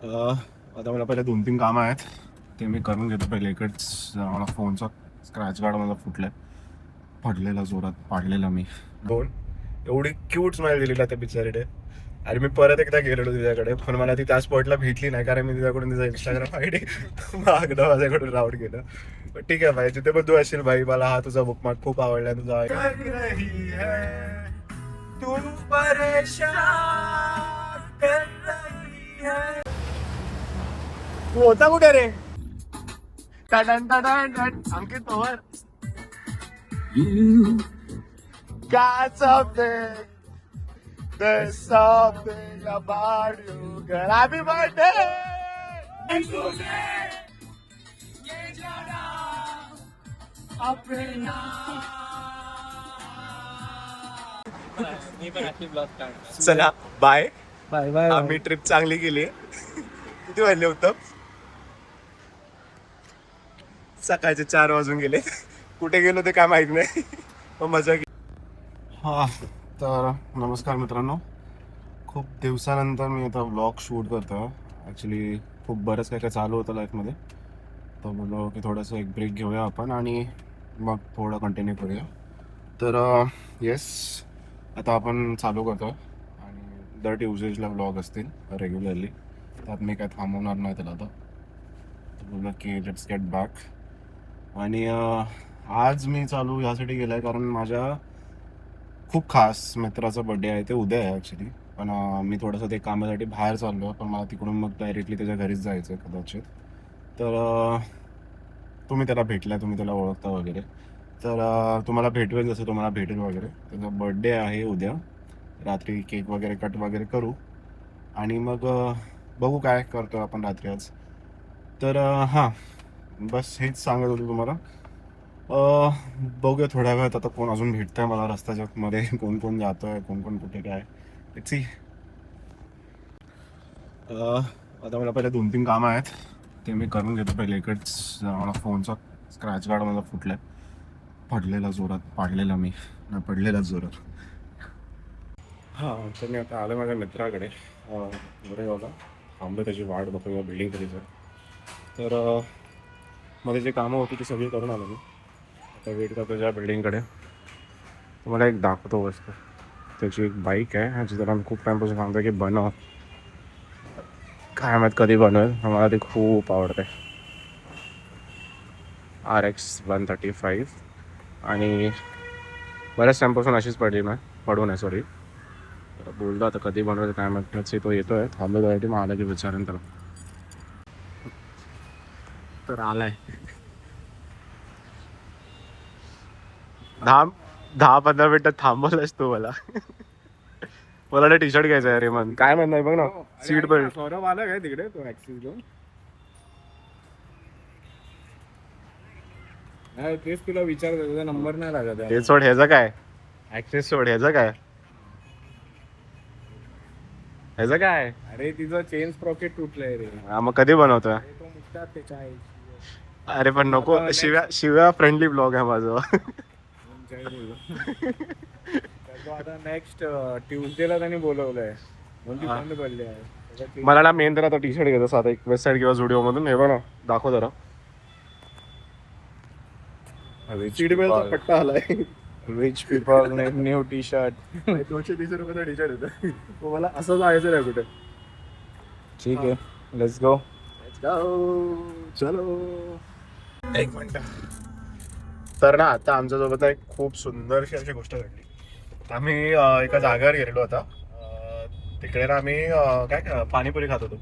आता मला पहिले 2-3 कामं आहेत ते मी करून घेतो. पहिले इकडेच मला फोनचा स्क्रॅच गार्ड मला पडलेला जोरात पाडलेला मी. दोन एवढी क्यूट स्माईल दिली ना त्या बिचारीने. आणि मी परत एकदा गेलेलो तिच्याकडे, पण मला ती त्या स्पॉटला भेटली नाही कारण मी तिच्याकडून तिचा इंस्टाग्राम आयडी मागणं माझ्याकडून राऊंड केलं. पण ठीक आहे भाई, जिथे पण तू असेल भाई, मला हा तुझा बुकमार्क खूप आवडला. तुझा तू परेशान कर रही है. तू होता कुठे रे? टडन टडन ton. Ankit Pawar. Got something. There's something about you, girl. Happy birthday! चला बाय बाय बाय. आम्ही ट्रिप चांगली केली. किती वाजले होतं? सकाळचे 4 वाजून गेले. कुठे गेलो ते काय माहित नाही, पण मजा केली. हा तर नमस्कार मित्रांनो, खूप दिवसानंतर मी आता व्लॉग शूट करतो. ॲक्च्युली खूप बरंच काय काय चालू होतं लाईफमध्ये, तर बोललो की थोडंसं एक ब्रेक घेऊया आपण आणि मग थोडं कंटिन्यू करूया. तर येस, आता आपण चालू करतो आणि दर ट्यूजडेजला व्लॉग असतील रेग्युलरली. त्यात मी काय थांबवणार नाही त्याला. आता बोललो की लेट्स गेट बॅक. आणि आज मी चालू यासाठी गेला आहे कारण माझ्या खूप खास मित्राचा बड्डे आहे. ते उद्या आहे ॲक्च्युली, पण मी थोडंसं ते कामासाठी बाहेर चाललो आहे, पण मला तिकडून मग डायरेक्टली त्याच्या घरीच जायचं आहे कदाचित. तर तुम्ही त्याला भेटला, तुम्ही त्याला ओळखता वगैरे, तर तुम्हाला भेटवेल जसं तुम्हाला भेटेल वगैरे. त्याचा बड्डे आहे उद्या. रात्री केक वगैरे कट वगैरे करू आणि मग बघू काय करतो आपण रात्री आज. तर हां, बस हेच सांगत होतो तुम्हाला. बघूया थोड्या वेळात आता कोण अजून भेटतंय मला रस्त्याच्या मध्ये, कोण कोण जातोय, कोण कोण कुठे काय. Let's see. आता मला पहिले 2-3 कामं आहेत ते मी करून घेतो. पहिले इकडेच मला फोनचा स्क्रॅच गार्ड मला पडलेला जोरात पाडलेला मी, नाही पडलेला जोरात. हां, तर मी आता आलो माझ्या मित्राकडे गोरेगावला. थांबलो त्याची वाट बघतो या बिल्डिंग कधीच. तर मध्ये जे कामं होती ती सगळी करून आलो मी. आता वेट करतो ज्या बिल्डिंगकडे. तुम्हाला एक दाखवतो वस्तू. त्याची एक बाईक आहे ह्याची, त्याला मी खूप टाईमपासून सांगतो की बनव. काय माहीत कधी बनवेल, मला ती खूप आवडते. RX 135 आणि बऱ्याच टाईमपासून अशीच पडू नये सॉरी. तर बोलतो आता कधी बनवेल काय माहीत. तो येतो आहे, थांबलो त्यासाठी. मग आला की विचारेन त्याला. तर आलाय. 10-15 मिनिटं थांबवलंस तू मला. मला टी शर्ट घ्यायचं आहे रे मन. काय म्हणत नाही बघ ना, सीट बेल्ट. सौरभ आला काय तिकडे, तो ऍक्सिस घेऊन? नाही तेच तुला विचारतो, तुझा नंबर नाही लागत आहे. हे सोड, ह्याचं काय ऍक्सेस सोड, ह्याचं काय. अरे तिचं चेन स्प्रॉकेट तुटलंय रे. हा, मग कधी बनवतोय? तो मुक्तात त्याच्या आहे. अरे पण नको, शिव्या फ्रेंडली ब्लॉग आहे माझं. तो आता नेक्स्ट ट्यूजडेला त्यांनी बोलवलंय, म्हणून ती बंद पडली आहे. मला ना मेन तर आता टी शर्ट घेतो साधा एक वेबसाईट किंवा झुडिओ मधून. हे बघ ना, दाखव जरा. सीट बेल्टचा पट्टा आलाय. Rich people new T shirt. 230 रुपयाचा टी शर्ट येतं. तो मला असं जायचं नाही कुठे. ठीक आहे, लेट्स गो. चलो. एक मिनिट. तर ना आता आमच्यासोबत एक खूप सुंदरशी अशी गोष्ट घडली. आम्ही एका जागेवर गेलेलो होता. तिकडे ना आम्ही काय पाणीपुरी खात होतो.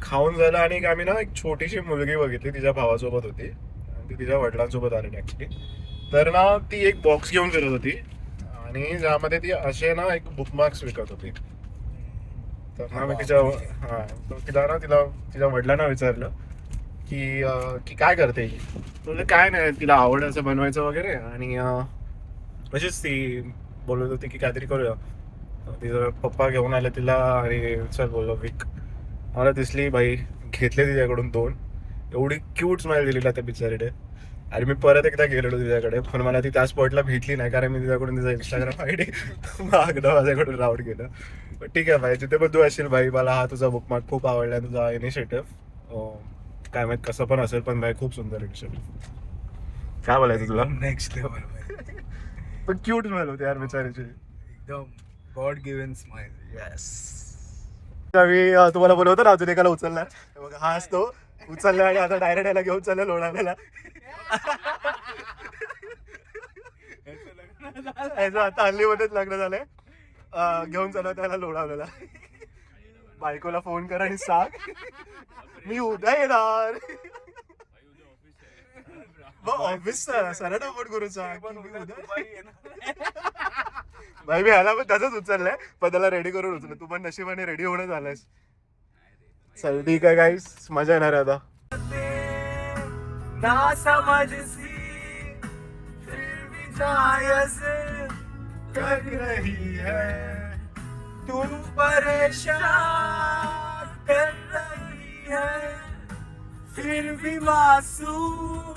खाऊन झालं आणि आम्ही ना एक छोटीशी मुलगी बघितली, तिच्या भावासोबत होती आणि ती तिच्या वडिलांसोबत आलेली ॲक्च्युली. तर ना ती एक बॉक्स घेऊन फिरत होती आणि ज्यामध्ये ती असे ना एक बुकमार्क्स विकत होती. तर ना मी तिला तिच्या वडिलांना विचारलं की काय करते ही. म्हणजे काय नाही, तिला आवड असं बनवायचं वगैरे. आणि अशीच ती बोलत होती की काहीतरी करूया. तिचा पप्पा घेऊन आले तिला आणि चल बोललो विक. मला दिसली बाई, घेतले तिच्याकडून 2. एवढी क्यूट स्माईल दिली ना त्या बिचारीने. आणि मी परत एकदा गेलेलो तिच्याकडे, पण मला ती त्या स्पॉटला भेटली नाही कारण मी तिच्याकडून तिचा इंस्टाग्राम आयडी मागणं माझ्याकडून राऊट गेलं. पण ठीक आहे भाई, जिथे पण तू असेल भाई, मला हा तुझा बुकमार्क खूप आवडला, तुझा इनिशिएटिव्ह. काय माहित कसं पण असेल, पण भाई खूप सुंदर इनिशिएटिव्ह. काय बोलायचं तुला? Next level. पण क्यूट स्माईल होते यार बिचारीची. एकदम गॉड गिव्हन स्माइल. येस. मी तुम्हाला बोलवतो ना अजून एकाला उचलणार, बघा हा असतो उचलला आणि आता डायरेक्ट याला घेऊन चाललं लोणावळ्याला. याचं आता हल्लीमध्येच लग्न झालंय. घेऊन चालू त्याला लोणावळ्याला. बायकोला फोन कर आणि सांग मी उद्या येणार. ऑफिस सराटा फोन करून सांग भाई. मी ह्याला पण त्याच उचललंय, पण त्याला रेडी करून उचललं. तू पण नशिबाने रेडी होणं झालंयस. चल ठीक आहे गाईस, मजा येणार आहे आता. ना समझसी फिर भी जायज कर रही है तू, परेशान कर रही है फिर भी मासूम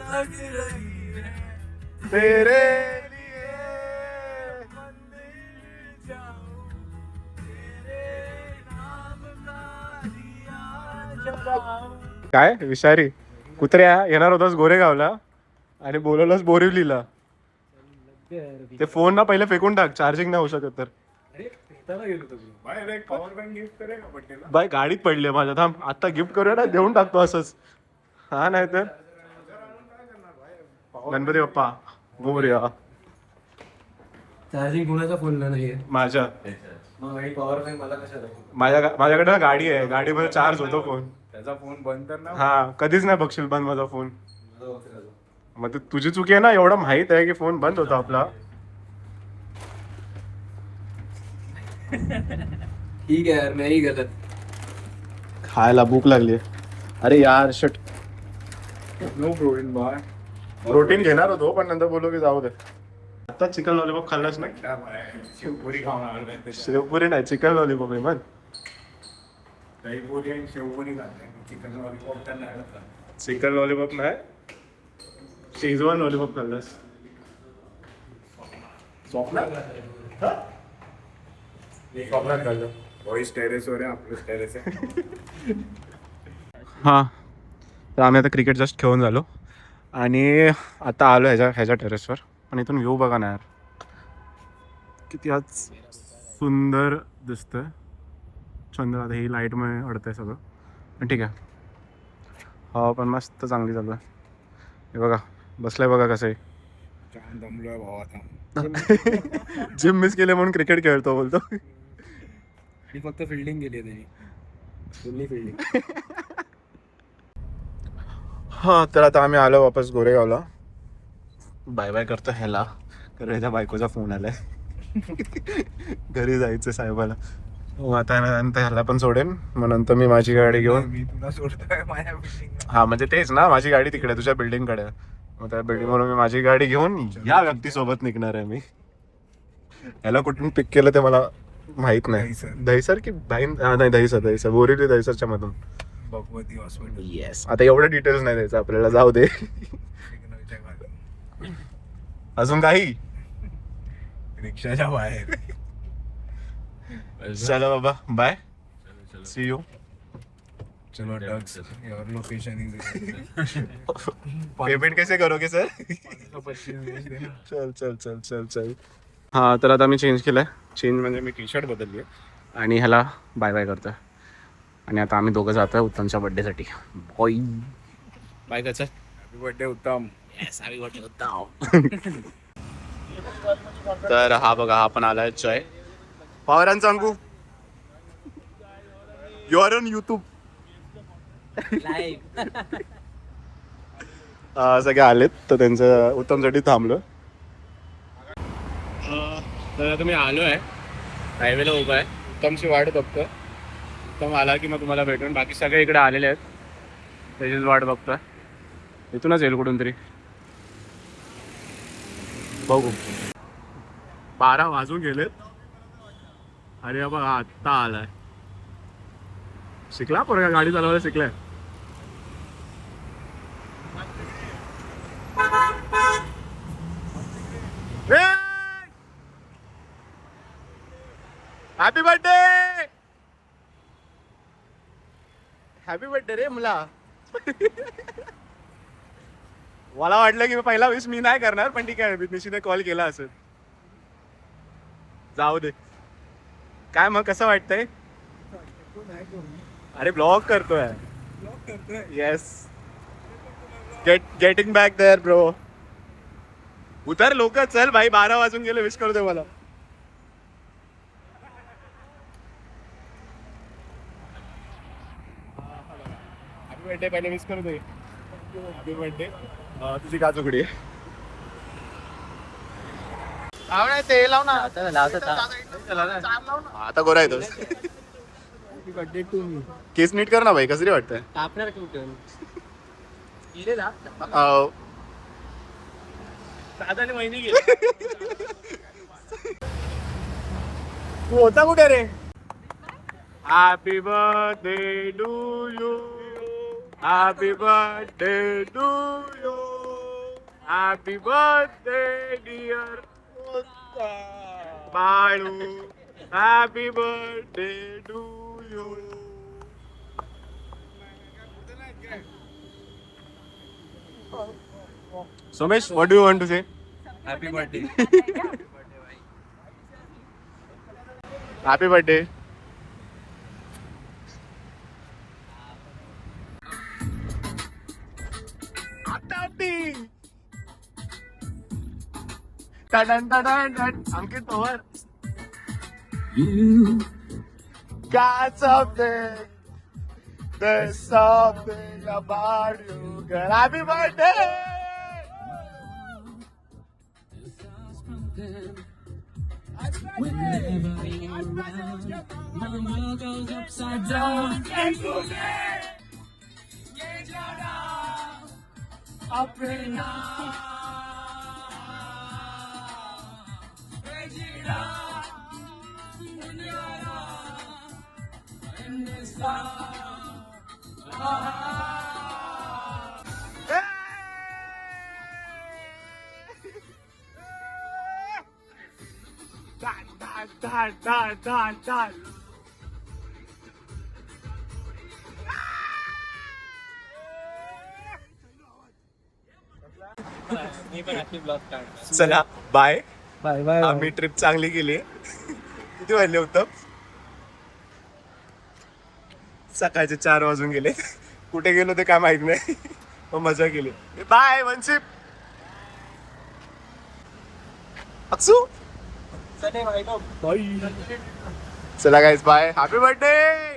लग रही है तेरे मंदिर जाऊं तेरे नाम का दिया जलाऊं. काय विषारी कुत्र्या येणार होतास गोरेगावला आणि बोलवलंस बोरिवलीला. ते फोन ना पहिले फेकून टाक, चार्जिंग नाही होऊ शकत तर. अरे भेटायला गेलो तुम्ही बाहेर. एक पॉवर बँक गिफ्ट करेल का बड्डेला? बाय गाडीत पडली माझ्या, थांब आता गिफ्ट करूया ना, देऊन टाकतो असंच. हा नाही तर गणपती बाप्पा मोरया. चार्जिंग कुणाच्या फोनला नाहीये. माझ्या मग काही पॉवर बँक मला कशाला? माझ्याकडे गाडी आहे, गाडीमध्ये चार्ज होतो फोन. त्याचा फोन बंद कर ना. हा कधीच नाही बघशील बंद माझा फोन. मग ते तुझी चुकी आहे ना, एवढं माहित आहे की फोन बंद होता आपला. ठीक है यार, मैं ही गलत. खायला भूक लागली. अरे यार shut. No protein bye. Protein घेणार होतो पण नंतर बोललो की जाऊ दे. आता चिकन लॉलीपॉप खाल्लास ना? शेवपुरी खाणार. शेवपुरी नाही, चिकन लॉलीपॉप आहे. मग दहीपुरी आणि शेवपुरी खाते. चिकन लॉलीपॉप तर नाही खात. चिकन लॉलीपॉप नाही, शेजवान लॉलीपॉप खाल्लास. स्वप्नात खाल्लं. वॉइस टेरेस वर आहे, आपलं टेरेस आहे. हां, तर आम्ही आता क्रिकेट जस्ट खेळून झालो आणि आता आलो ह्याच्या टेरेसवर. पण इथून व्ह्यू बघा ना यार, किती आज सुंदर दिसतंय. चंद्र आता ही लाईटमध्ये अडतंय सगळं, पण ठीक आहे. हवा पण मस्त चांगली चालू आहे. हे बघा बसलाय बघा कसं आहे. छान दमलोय भावा आता. जिम मिस केले म्हणून क्रिकेट खेळतो बोलतो. आणि फक्त फिल्डिंग केली आहे त्यांनी, फुल्ली फिल्डिंग. हां, तर आता आम्ही आलो वापस गोरेगावला. बाय बाय करतो ह्याला, कारण ह्याच्या बायकोचा फोन आलाय. घरी जायचं साहेबाला. हो आता नंतर ह्याला पण सोडेन, मग नंतर मी माझी गाडी घेऊन. मी तुला सोडतोय माझ्या बिल्डिंग. हा म्हणजे तेच ना, माझी गाडी तिकडे तुझ्या बिल्डिंगकडे. मग त्या बिल्डिंगवरून मी माझी गाडी घेऊन या व्यक्तीसोबत निघणार आहे मी. ह्याला कुठून पिक केलं ते मला माहित नाही. दहीसर की नाही, दहीसर बोरिवली दहीसरच्या मधून. भगवती हॉस्पिटल. येस. आता एवढं डिटेल्स नाही द्यायचं आपल्याला, जाऊ दे. अजून काही रिक्षाच्या बाहेर. चलो बाबा, बाय, सी यू. चलो dogs, your location is. Payment कैसे करोगे सर? 25 देना. चल चल चल चल चल. हां, तर आता मी चेंज केलं आहे. चेंज म्हणजे मी टी शर्ट बदलली आहे आणि ह्याला बाय बाय करतो आहे. आणि आता आम्ही दोघं जातो आहे उत्तमच्या बड्डेसाठी. बॉय बाय कर. हॅपी बर्थडे उत्तम. येस, हॅपी बर्थडे उत्तम. तर हा बघा, हा पण आला आहे जय पवारां सांगू. You are on YouTube. सगळे आलेत तर त्यांचं उत्तमसाठी थांबलो. तर आता मी आलो आहे, हायवेला उभा आहे, उत्तमची वाट बघतोय. उत्तम आला की मग तुम्हाला भेटून. बाकी सगळे इकडे आलेले आहेत, त्याचीच वाट बघतोय. इथूनच येईल कुठून तरी, बघू. 12 वाजून गेलेत. अरे बाबा आत्ता आलाय. शिकला पोरगा, गाडी चालवायला शिकलाय. हॅपी बर्थडे रे मुला. मला वाटलं की पहिला विश मी नाही करणार, पण ठीक आहे निश्चित कॉल केला असेल. जाऊ दे. काय मग कसं वाटतंय? अरे ब्लॉग करतोय. Yes. Getting back there bro. उतर लोक, चल भाई 12 वाजून गेले, विश करू दे मला. हॅपी बर्थडे पहिले विश करू दे. Happy birthday. तुझी काचुकडी. ते लाव ना आता गोरा येतोस. Birthday to me. केस नीट कर ना भाई, कसं रे वाटतंय? कापणार कुठून? दादाने महिने गेले. तू होता कुठे रे? Happy birthday to you. Happy birthday to you. Happy birthday dear Balu. Happy birthday to you. Somesh, what do you want to say? Happy birthday. Happy birthday. Ankit Pawar. Got something. There's something about you, girl. Happy birthday. Whenever you're around, my world goes upside down. Up and down. Dan. मी पण अशी blog काढणार. चला bye. Bye bye. आम्ही trip चांगली केली. किती वाजले होतं? सकाळचे 4 वाजून गेले. कुठे गेलो ते काय माहित नाही, पण मजा केली. बाय वनशिप. अक्षू. चला गाईज बाय. Happy birthday.